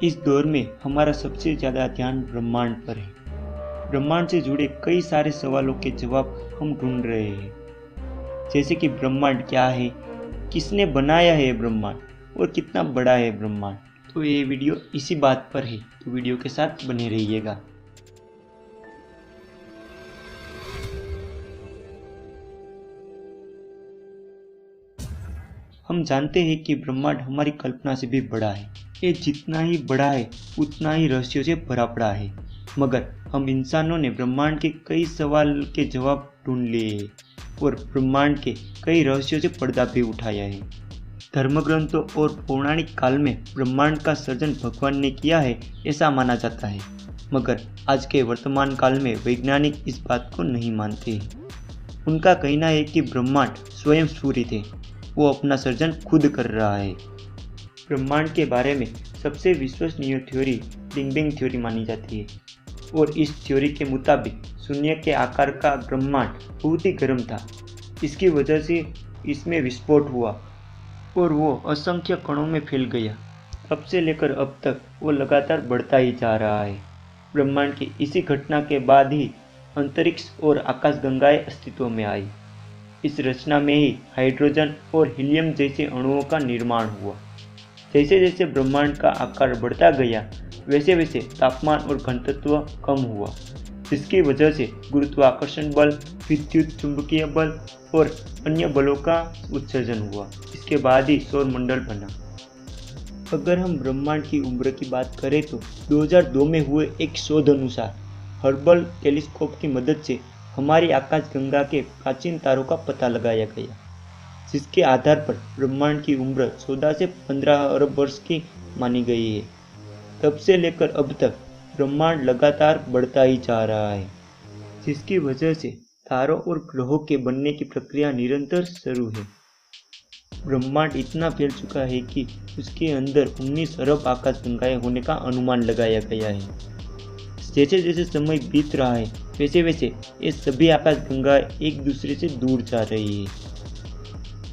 इस दौर में हमारा सबसे ज़्यादा ध्यान ब्रह्मांड पर है। ब्रह्मांड से जुड़े कई सारे सवालों के जवाब हम ढूंढ रहे हैं, जैसे कि ब्रह्मांड क्या है, किसने बनाया है ब्रह्मांड और कितना बड़ा है ब्रह्मांड। तो ये वीडियो इसी बात पर है, तो वीडियो के साथ बने रहिएगा। हम जानते हैं कि ब्रह्मांड हमारी कल्पना से भी बड़ा है। ये जितना ही बड़ा है उतना ही रहस्यों से भरा पड़ा है, मगर हम इंसानों ने ब्रह्मांड के कई सवाल के जवाब ढूंढ लिए हैं और ब्रह्मांड के कई रहस्यों से पर्दा भी उठाया है। धर्मग्रंथों और पौराणिक काल में ब्रह्मांड का सृजन भगवान ने किया है ऐसा माना जाता है, मगर आज के वर्तमान काल में वैज्ञानिक इस बात को नहीं मानते। उनका कहना है कि ब्रह्मांड स्वयं स्फुरित है, वो अपना सृजन खुद कर रहा है। ब्रह्मांड के बारे में सबसे विश्वसनीय थ्योरी बिग बैंग थ्योरी मानी जाती है और इस थ्योरी के मुताबिक शून्य के आकार का ब्रह्मांड बहुत ही गर्म था। इसकी वजह से इसमें विस्फोट हुआ और वो असंख्य कणों में फैल गया। तब से लेकर अब तक वो लगातार बढ़ता ही जा रहा है। ब्रह्मांड की इसी घटना के बाद ही अंतरिक्ष और आकाशगंगाएं अस्तित्व में आई। इस रचना में ही हाइड्रोजन और हीलियम जैसे अणुओं का निर्माण हुआ। जैसे जैसे ब्रह्मांड का आकार बढ़ता गया, वैसे वैसे तापमान और घनत्व कम हुआ, जिसकी वजह से गुरुत्वाकर्षण बल, विद्युत चुंबकीय बल और अन्य बलों का उत्सर्जन हुआ। इसके बाद ही सौर मंडल बना। अगर हम ब्रह्मांड की उम्र की बात करें तो 2002 में हुए एक शोध अनुसार हर्बल टेलीस्कोप की मदद से हमारी आकाशगंगा के प्राचीन तारों का पता लगाया गया, जिसके आधार पर ब्रह्मांड की उम्र 14 से 15 अरब वर्ष की मानी गई है। तब से लेकर अब तक ब्रह्मांड लगातार बढ़ता ही जा रहा है, जिसकी वजह से तारों और ग्रहों के बनने की प्रक्रिया निरंतर शुरू है। ब्रह्मांड इतना फैल चुका है कि उसके अंदर 19 अरब आकाशगंगाएं होने का अनुमान लगाया गया है। जैसे जैसे समय बीत रहा है, वैसे वैसे ये सभी आकाशगंगाएं एक दूसरे से दूर जा रही है।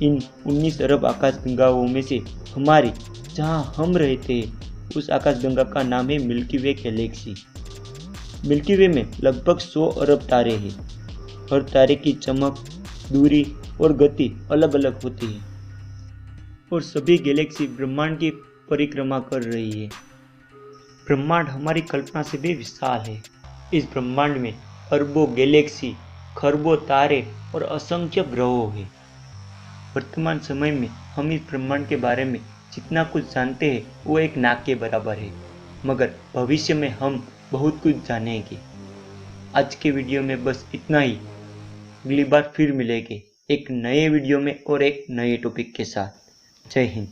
इन 19 अरब आकाशगंगाओं में से हमारी, जहां हम रहते हैं, उस आकाशगंगा का नाम है मिल्की वे गैलेक्सी। मिल्की वे में लगभग 100 अरब तारे हैं। हर तारे की चमक, दूरी और गति अलग अलग होती है और सभी गैलेक्सी ब्रह्मांड की परिक्रमा कर रही है। ब्रह्मांड हमारी कल्पना से भी विशाल है। इस ब्रह्मांड में अरबों गैलेक्सी, खरबों तारे और असंख्य ग्रहों हैं। वर्तमान समय में हम इस ब्रह्मांड के बारे में जितना कुछ जानते हैं वो एक नाक के बराबर है, मगर भविष्य में हम बहुत कुछ जानेंगे। आज के वीडियो में बस इतना ही। अगली बार फिर मिलेंगे एक नए वीडियो में और एक नए टॉपिक के साथ। जय हिंद।